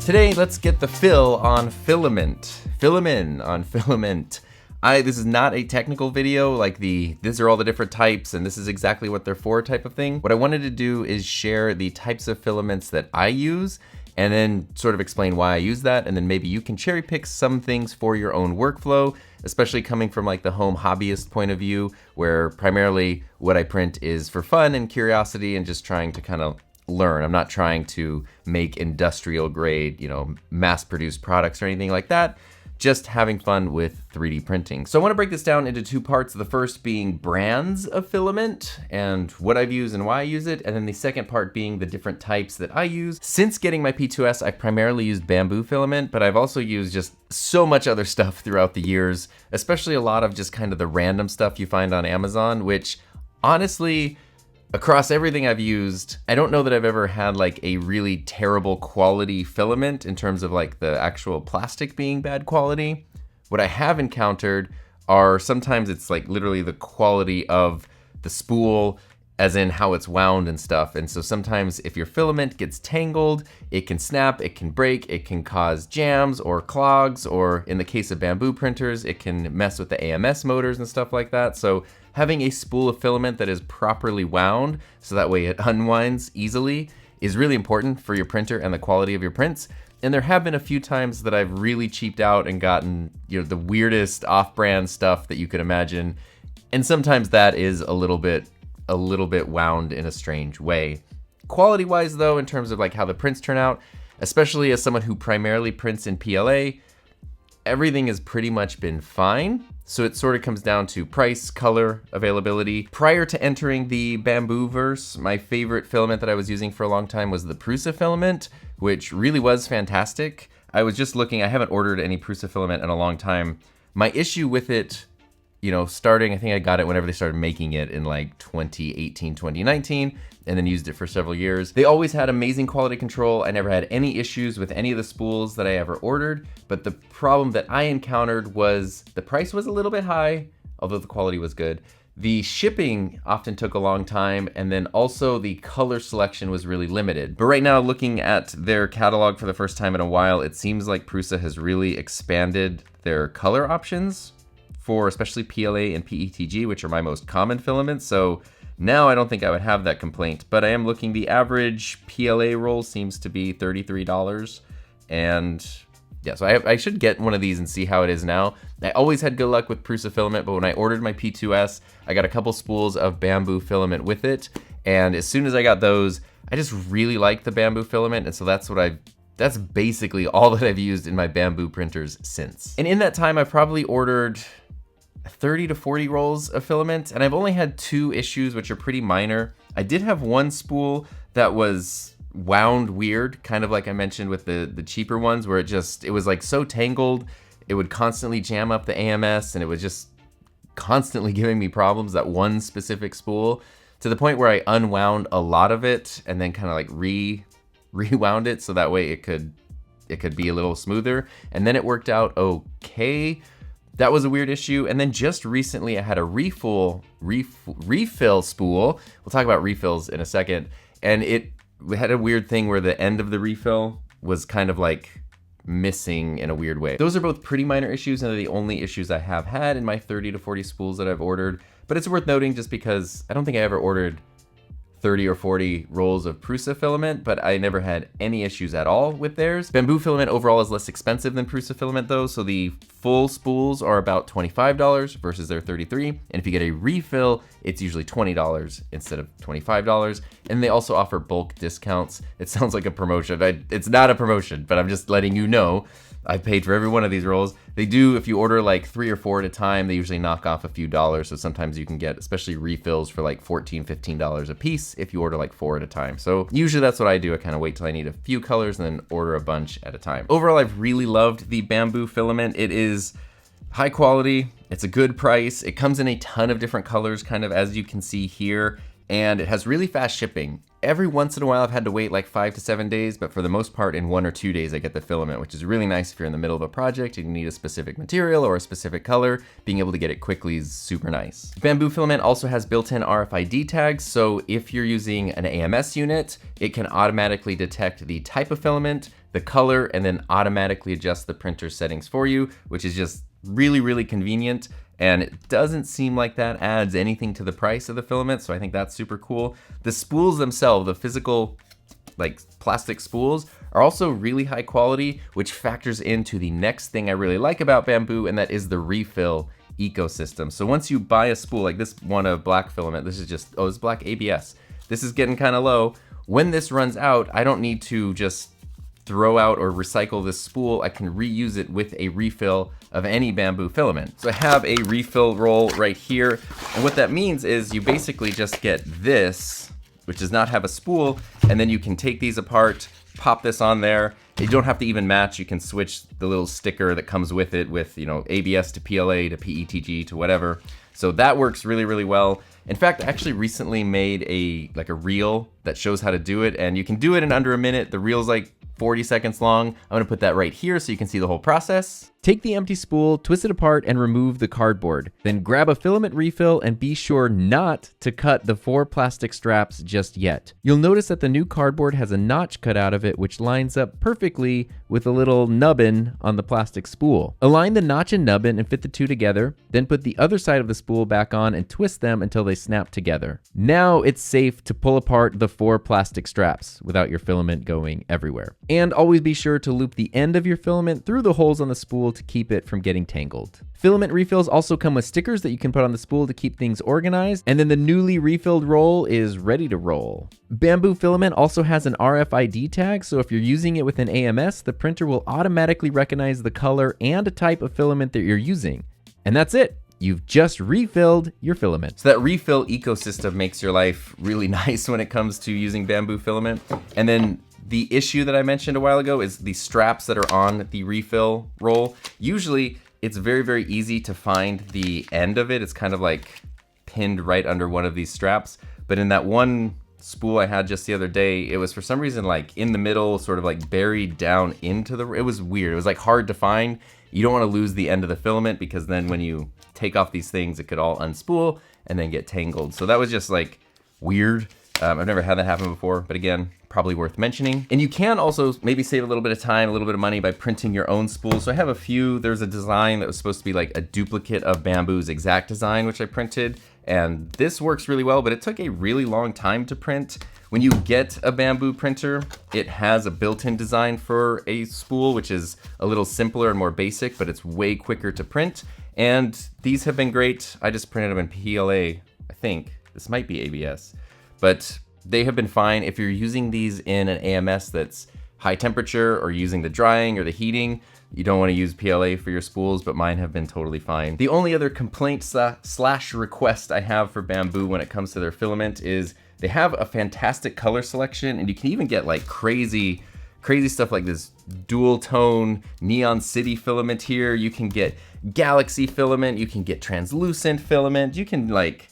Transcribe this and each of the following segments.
Today, let's get the fill on filament. Filament on filament. This is not a technical video like these are all the different types and this is exactly what they're for type of thing. What I wanted to do is share the types of filaments that I use and then sort of explain why I use that, and then maybe you can cherry pick some things for your own workflow, especially coming from like the home hobbyist point of view, where primarily what I print is for fun and curiosity and just trying to kind of learn. I'm not trying to make industrial grade, mass produced products or anything like that. Just having fun with 3D printing. So I want to break this down into two parts. The first being brands of filament and what I've used and why I use it. And then the second part being the different types that I use. Since getting my P2S, I've primarily used Bambu Filament, but I've also used just so much other stuff throughout the years, especially a lot of just kind of the random stuff you find on Amazon, which honestly, across everything I've used, I don't know that I've ever had like a really terrible quality filament in terms of like the actual plastic being bad quality. What I have encountered are sometimes it's like literally the quality of the spool, as in how it's wound and stuff. And so sometimes if your filament gets tangled, it can snap, it can break, it can cause jams or clogs, or in the case of Bambu printers, it can mess with the AMS motors and stuff like that. So having a spool of filament that is properly wound, so that way it unwinds easily, is really important for your printer and the quality of your prints. And there have been a few times that I've really cheaped out and gotten, the weirdest off-brand stuff that you could imagine. And sometimes that is a little bit wound in a strange way. Quality-wise though, in terms of like how the prints turn out, especially as someone who primarily prints in PLA, everything has pretty much been fine. So it sort of comes down to price, color, availability. Prior to entering the Bambu verse, my favorite filament that I was using for a long time was the Prusa filament, which really was fantastic. I was just looking, I haven't ordered any Prusa filament in a long time. My issue with it, starting, I think I got it whenever they started making it in like 2018, 2019, and then used it for several years. They always had amazing quality control. I never had any issues with any of the spools that I ever ordered, but the problem that I encountered was the price was a little bit high, although the quality was good. The shipping often took a long time, and then also the color selection was really limited. But right now, looking at their catalog for the first time in a while, it seems like Prusa has really expanded their color options for especially PLA and PETG, which are my most common filaments. So now I don't think I would have that complaint, but I am looking, the average PLA roll seems to be $33. And yeah, so I should get one of these and see how it is now. I always had good luck with Prusa filament, but when I ordered my P2S, I got a couple spools of Bambu filament with it. And as soon as I got those, I just really liked the Bambu filament. And so that's basically all that I've used in my Bambu printers since. And in that time, I probably ordered 30 to 40 rolls of filament, and I've only had two issues, which are pretty minor. I did have one spool that was wound weird, kind of like I mentioned with the cheaper ones, where it was like so tangled, it would constantly jam up the AMS, and it was just constantly giving me problems, that one specific spool, to the point where I unwound a lot of it and then kind of like rewound it so that way it could be a little smoother, and then it worked out okay. That was a weird issue. And then just recently I had a refill spool. We'll talk about refills in a second. And it had a weird thing where the end of the refill was kind of like missing in a weird way. Those are both pretty minor issues, and they're the only issues I have had in my 30 to 40 spools that I've ordered. But it's worth noting just because I don't think I ever ordered 30 or 40 rolls of Prusa filament, but I never had any issues at all with theirs. Bambu filament overall is less expensive than Prusa filament though, so the full spools are about $25 versus their $33. And if you get a refill, it's usually $20 instead of $25. And they also offer bulk discounts. It sounds like a promotion. It's not a promotion, but I'm just letting you know. I paid for every one of these rolls. They do, if you order like 3 or 4 at a time, they usually knock off a few dollars. So sometimes you can get, especially refills, for like $14, $15 a piece if you order like 4 at a time. So usually that's what I do. I kind of wait till I need a few colors and then order a bunch at a time. Overall, I've really loved the Bambu filament. It is high quality. It's a good price. It comes in a ton of different colors, kind of as you can see here. And it has really fast shipping. Every once in a while I've had to wait like 5 to 7 days, but for the most part in 1 or 2 days I get the filament, which is really nice if you're in the middle of a project and you need a specific material or a specific color. Being able to get it quickly is super nice. Bambu Filament also has built-in RFID tags, so if you're using an AMS unit, it can automatically detect the type of filament, the color, and then automatically adjust the printer settings for you, which is just really, really convenient. And it doesn't seem like that adds anything to the price of the filament, so I think that's super cool. The spools themselves, the physical like plastic spools, are also really high quality, which factors into the next thing I really like about Bambu, and that is the refill ecosystem. So once you buy a spool, like this one of black filament, this is just, oh, it's black ABS. This is getting kind of low. When this runs out, I don't need to just throw out or recycle this spool. I can reuse it with a refill of any Bambu filament. So I have a refill roll right here, and what that means is you basically just get this, which does not have a spool, and then you can take these apart, pop this on there. You don't have to even match. You can switch the little sticker that comes with it with, you know, ABS to PLA to PETG to whatever. So that works really, really well. In fact, I actually recently made a reel that shows how to do it, and you can do it in under a minute. The reel's like 40 seconds long. I'm gonna put that right here so you can see the whole process. Take the empty spool, twist it apart, and remove the cardboard. Then grab a filament refill and be sure not to cut the 4 plastic straps just yet. You'll notice that the new cardboard has a notch cut out of it, which lines up perfectly with a little nubbin on the plastic spool. Align the notch and nubbin and fit the two together, then put the other side of the spool back on and twist them until they snap together. Now it's safe to pull apart the 4 plastic straps without your filament going everywhere. And always be sure to loop the end of your filament through the holes on the spool to keep it from getting tangled. Filament refills also come with stickers that you can put on the spool to keep things organized, and then the newly refilled roll is ready to roll. Bambu Filament also has an RFID tag, so if you're using it with an AMS, the printer will automatically recognize the color and type of filament that you're using. And that's it. You've just refilled your filament. So that refill ecosystem makes your life really nice when it comes to using Bambu Filament. And then the issue that I mentioned a while ago is the straps that are on the refill roll. Usually it's very, very easy to find the end of it. It's kind of like pinned right under one of these straps. But in that one spool I had just the other day, it was for some reason like in the middle, sort of like buried down into the, it was weird. It was like hard to find. You don't want to lose the end of the filament because then when you take off these things, it could all unspool and then get tangled. So that was just like weird. I've never had that happen before, but again, probably worth mentioning. And you can also maybe save a little bit of time, a little bit of money by printing your own spools. So I have a few. There's a design that was supposed to be like a duplicate of Bambu's exact design, which I printed. And this works really well, but it took a really long time to print. When you get a Bambu printer, it has a built-in design for a spool, which is a little simpler and more basic, but it's way quicker to print. And these have been great. I just printed them in PLA, I think. This might be ABS. But they have been fine. If you're using these in an AMS that's high temperature or using the drying or the heating, you don't want to use PLA for your spools, but mine have been totally fine. The only other complaint slash request I have for Bambu when it comes to their filament is they have a fantastic color selection, and you can even get like crazy stuff like this dual tone neon city filament here. You can get galaxy filament, you can get translucent filament, you can like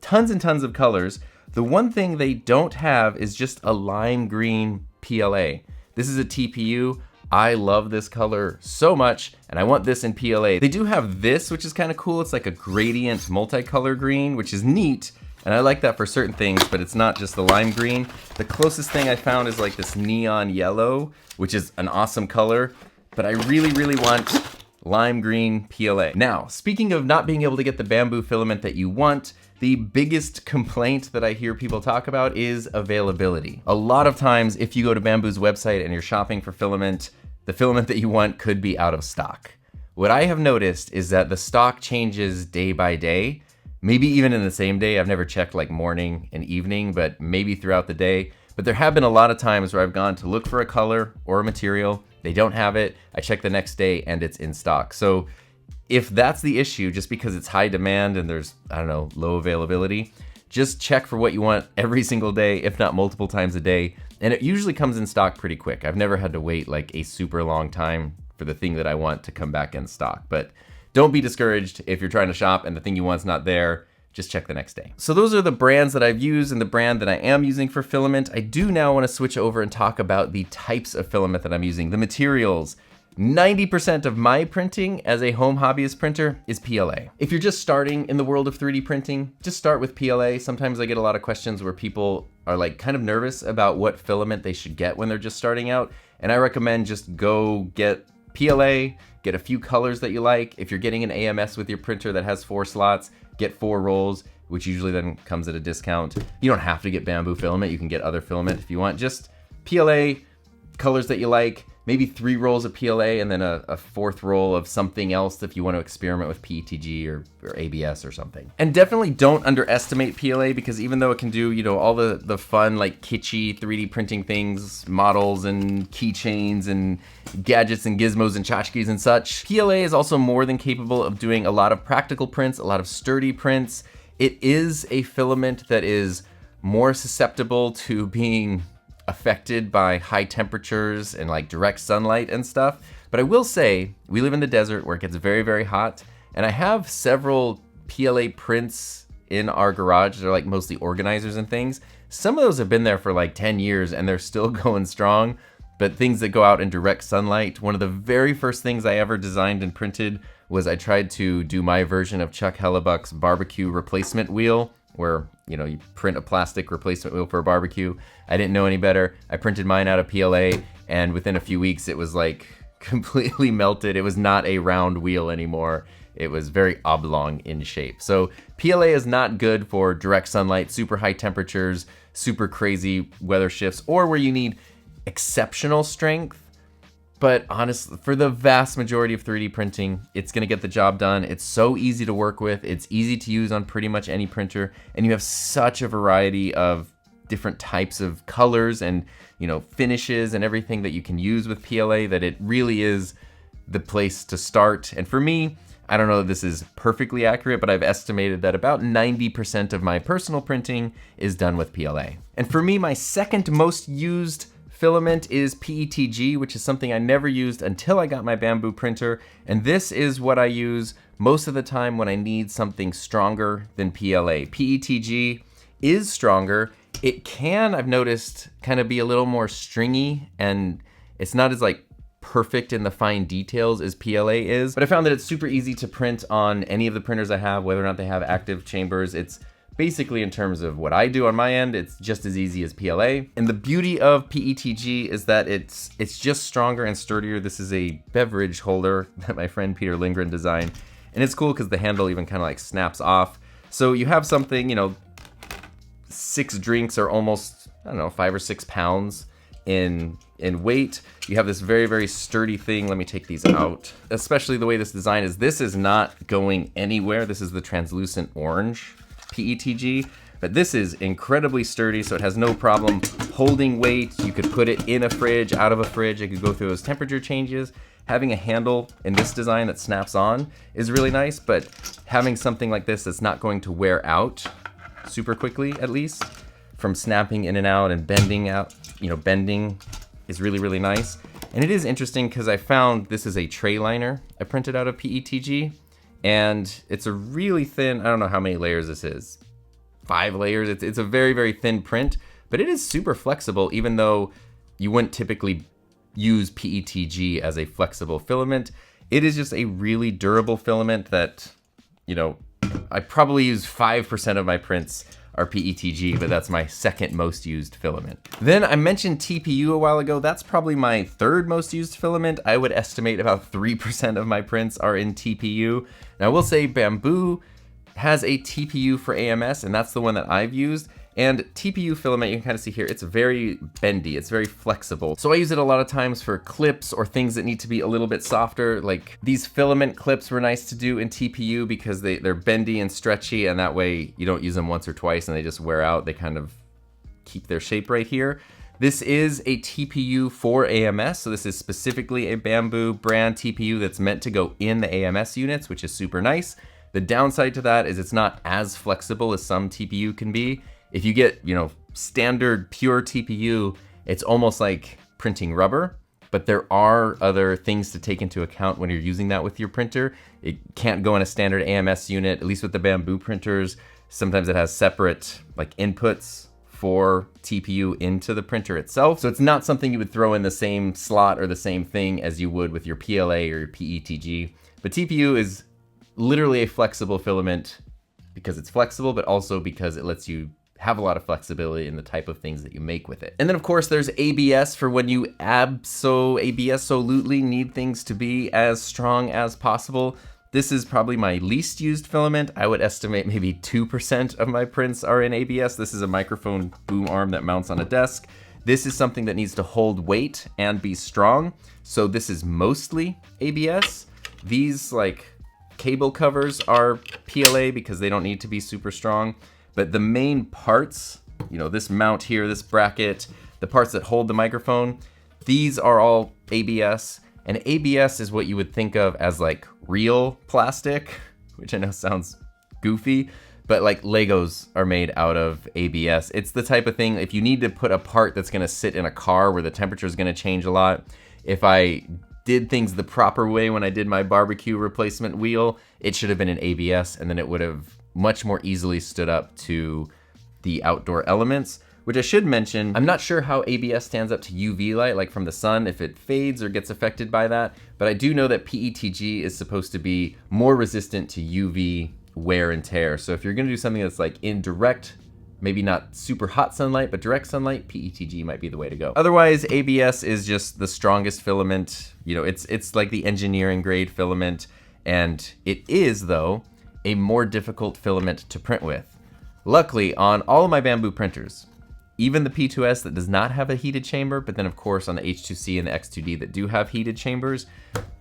tons and tons of colors. The one thing they don't have is just a lime green PLA. This is a TPU. I love this color so much, and I want this in PLA. They do have this, which is kind of cool. It's like a gradient multicolor green, which is neat, and I like that for certain things, but it's not just the lime green. The closest thing I found is like this neon yellow, which is an awesome color, but I really, really want lime green PLA. Now, speaking of not being able to get the Bambu filament that you want, the biggest complaint that I hear people talk about is availability. A lot of times, if you go to Bambu's website and you're shopping for filament, the filament that you want could be out of stock. What I have noticed is that the stock changes day by day, maybe even in the same day. I've never checked like morning and evening, but maybe throughout the day. But there have been a lot of times where I've gone to look for a color or a material, they don't have it, I check the next day and it's in stock. So if that's the issue, just because it's high demand and there's, I don't know, low availability, just check for what you want every single day, if not multiple times a day. And it usually comes in stock pretty quick. I've never had to wait like a super long time for the thing that I want to come back in stock. But don't be discouraged if you're trying to shop and the thing you want's not there. just check the next day. So those are the brands that I've used and the brand that I am using for filament. I do now want to switch over and talk about the types of filament that I'm using, the materials. 90% of my printing as a home hobbyist printer is PLA. If you're just starting in the world of 3D printing, just start with PLA. Sometimes I get a lot of questions where people are like kind of nervous about what filament they should get when they're just starting out. And I recommend just go get PLA, get a few colors that you like. If you're getting an AMS with your printer that has 4 slots, get 4 rolls, which usually then comes at a discount. You don't have to get Bambu Filament. You can get other filament if you want. Just PLA, colors that you like, maybe 3 rolls of PLA and then a 4th roll of something else if you want to experiment with PETG or ABS or something. And definitely don't underestimate PLA, because even though it can do, you know, all the fun, like kitschy 3D printing things, models and keychains and gadgets and gizmos and tchotchkes and such, PLA is also more than capable of doing a lot of practical prints, a lot of sturdy prints. It is a filament that is more susceptible to being affected by high temperatures and like direct sunlight and stuff. But I will say, we live in the desert where it gets very, very hot, and I have several PLA prints in our garage. They're like mostly organizers and things. Some of those have been there for like 10 years and they're still going strong, but things that go out in direct sunlight. One of the very first things I ever designed and printed was I tried to do my version of Chuck Hellebuck's barbecue replacement wheel, where, you know, you print a plastic replacement wheel for a barbecue. I didn't know any better. I printed mine out of PLA, and within a few weeks it was like completely melted. It was not a round wheel anymore. It was very oblong in shape. So PLA is not good for direct sunlight, super high temperatures, super crazy weather shifts, or where you need exceptional strength. But honestly, for the vast majority of 3D printing, it's gonna get the job done. It's so easy to work with. It's easy to use on pretty much any printer. And you have such a variety of different types of colors and, you know, finishes and everything that you can use with PLA that it really is the place to start. And for me, I don't know if this is perfectly accurate, but I've estimated that about 90% of my personal printing is done with PLA. And for me, my second most used filament is PETG, which is something I never used until I got my Bambu printer. And this is what I use most of the time when I need something stronger than PLA. PETG is stronger. It can, I've noticed, kind of be a little more stringy, and it's not as like perfect in the fine details as PLA is. But I found that it's super easy to print on any of the printers I have, whether or not they have active chambers. It's basically, in terms of what I do on my end, it's just as easy as PLA. And the beauty of PETG is that it's just stronger and sturdier. This is a beverage holder that my friend Peter Lindgren designed. And it's cool because the handle even kind of like snaps off. So you have something, you know, 6 drinks are almost, I don't know, 5 or 6 pounds in weight. You have this very, very sturdy thing. Let me take these out. Especially the way this design is, this is not going anywhere. This is the translucent orange PETG, but this is incredibly sturdy, so it has no problem holding weight. You could put it in a fridge, out of a fridge. It could go through those temperature changes. Having a handle in this design that snaps on is really nice, but having something like this that's not going to wear out super quickly, at least, from snapping in and out and bending out, you know, bending is really, really nice. And it is interesting because I found this is a tray liner I printed out of PETG. And it's a really thin, I don't know how many layers this is, 5 layers. It's a very, very thin print, but it is super flexible, even though you wouldn't typically use PETG as a flexible filament. It is just a really durable filament that, you know, I probably use 5% of my prints are PETG, but that's my second most used filament. Then I mentioned TPU a while ago. That's probably my third most used filament. I would estimate about 3% of my prints are in TPU. Now I will say Bambu has a TPU for AMS, and that's the one that I've used. And TPU filament, you can kind of see here, it's very bendy, it's very flexible. So I use it a lot of times for clips or things that need to be a little bit softer. Like these filament clips were nice to do in TPU because they're bendy and stretchy, and that way you don't use them once or twice and they just wear out. They kind of keep their shape right here. This is a TPU for AMS, so this is specifically a Bambu brand TPU that's meant to go in the AMS units, which is super nice. The downside to that is it's not as flexible as some TPU can be. If you get, you know, standard pure TPU, it's almost like printing rubber, but there are other things to take into account when you're using that with your printer. It can't go in a standard AMS unit, at least with the Bambu printers. Sometimes it has separate like inputs for TPU into the printer itself. So it's not something you would throw in the same slot or the same thing as you would with your PLA or your PETG. But TPU is literally a flexible filament because it's flexible, but also because it lets you have a lot of flexibility in the type of things that you make with it. And then of course there's ABS for when you absolutely need things to be as strong as possible. This is probably my least used filament. I would estimate maybe 2% of my prints are in ABS. This is a microphone boom arm that mounts on a desk. This is something that needs to hold weight and be strong. So this is mostly ABS. These like cable covers are PLA because they don't need to be super strong. But the main parts, you know, this mount here, this bracket, the parts that hold the microphone, these are all ABS. And ABS is what you would think of as like real plastic, which I know sounds goofy, but like Legos are made out of ABS. It's the type of thing, if you need to put a part that's gonna sit in a car where the temperature is gonna change a lot, if I did things the proper way when I did my barbecue replacement wheel, it should have been in ABS, and then it would have much more easily stood up to the outdoor elements. Which I should mention, I'm not sure how ABS stands up to UV light, like from the sun, if it fades or gets affected by that, but I do know that PETG is supposed to be more resistant to UV wear and tear. So if you're gonna do something that's like in direct, maybe not super hot sunlight, but direct sunlight, PETG might be the way to go. Otherwise, ABS is just the strongest filament. You know, it's like the engineering grade filament, and it is, though, a more difficult filament to print with. Luckily, on all of my Bambu printers, even the P2S that does not have a heated chamber, but then of course on the H2C and the X2D that do have heated chambers,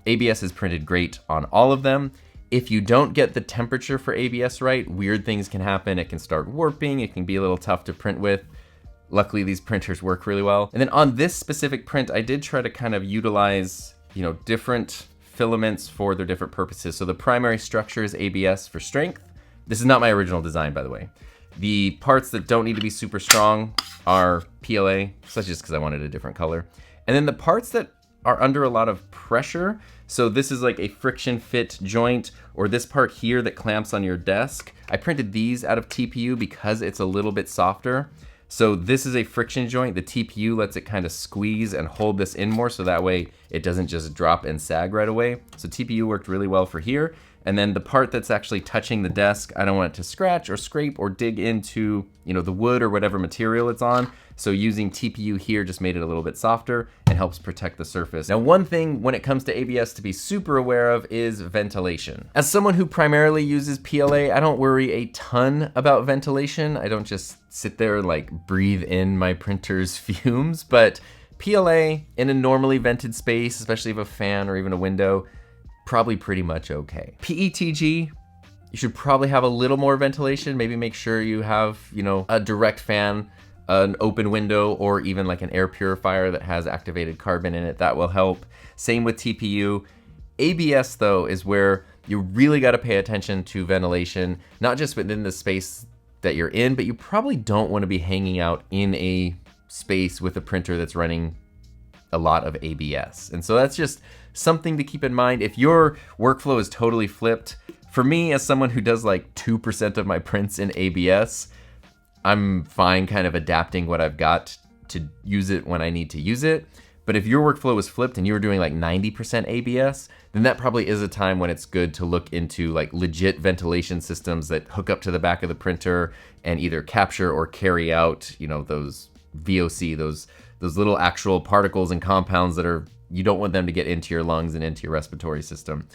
ABS is printed great on all of them. If you don't get the temperature for ABS right, weird things can happen. It can start warping, it can be a little tough to print with. Luckily, these printers work really well. And then on this specific print, I did try to kind of utilize, you know, different filaments for their different purposes. So the primary structure is ABS for strength. This is not my original design, by the way. The parts that don't need to be super strong are PLA, so that's just because I wanted a different color. And then the parts that are under a lot of pressure, so this is like a friction fit joint, or this part here that clamps on your desk, I printed these out of TPU because it's a little bit softer. So this is a friction joint. The TPU lets it kind of squeeze and hold this in more, so that way it doesn't just drop and sag right away. So TPU worked really well for here. And then the part that's actually touching the desk, I don't want it to scratch or scrape or dig into, you know, the wood or whatever material it's on. So using TPU here just made it a little bit softer and helps protect the surface. Now, one thing when it comes to ABS to be super aware of is ventilation. As someone who primarily uses PLA, I don't worry a ton about ventilation. I don't just sit there and like breathe in my printer's fumes, but PLA in a normally vented space, especially if a fan or even a window, probably pretty much okay. PETG, you should probably have a little more ventilation. Maybe make sure you have, you know, a direct fan, an open window, or even like an air purifier that has activated carbon in it. That will help. Same with TPU. ABS though is where you really got to pay attention to ventilation, not just within the space that you're in, but you probably don't want to be hanging out in a space with a printer that's running a lot of ABS. And so that's just something to keep in mind. If your workflow is totally flipped, for me as someone who does like 2% of my prints in ABS, I'm fine kind of adapting what I've got to use it when I need to use it. But if your workflow was flipped and you were doing like 90% ABS, then that probably is a time when it's good to look into like legit ventilation systems that hook up to the back of the printer and either capture or carry out, you know, those VOC, those little actual particles and compounds that are, you don't want them to get into your lungs and into your respiratory system.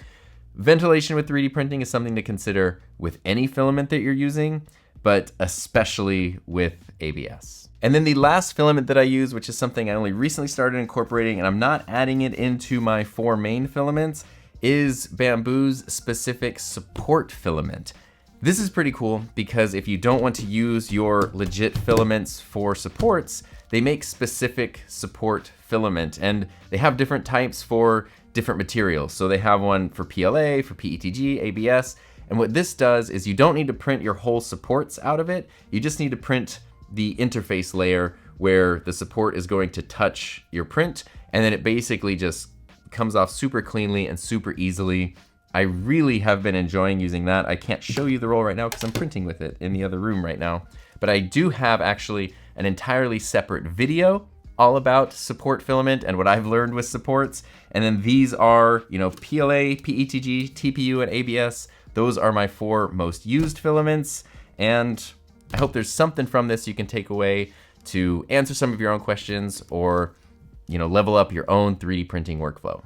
Ventilation with 3D printing is something to consider with any filament that you're using, but especially with ABS. And then the last filament that I use, which is something I only recently started incorporating, and I'm not adding it into my 4 main filaments, is Bambu's specific support filament. This is pretty cool because if you don't want to use your legit filaments for supports, they make specific support filament, and they have different types for different materials. So they have one for PLA, for PETG, ABS, and what this does is you don't need to print your whole supports out of it. You just need to print the interface layer where the support is going to touch your print, and then it basically just comes off super cleanly and super easily. I really have been enjoying using that. I can't show you the roll right now because I'm printing with it in the other room right now. But I do have actually an entirely separate video all about support filament and what I've learned with supports. And then these are, you know, PLA, PETG, TPU, and ABS. Those are my 4 most used filaments. And I hope there's something from this you can take away to answer some of your own questions or, you know, level up your own 3D printing workflow.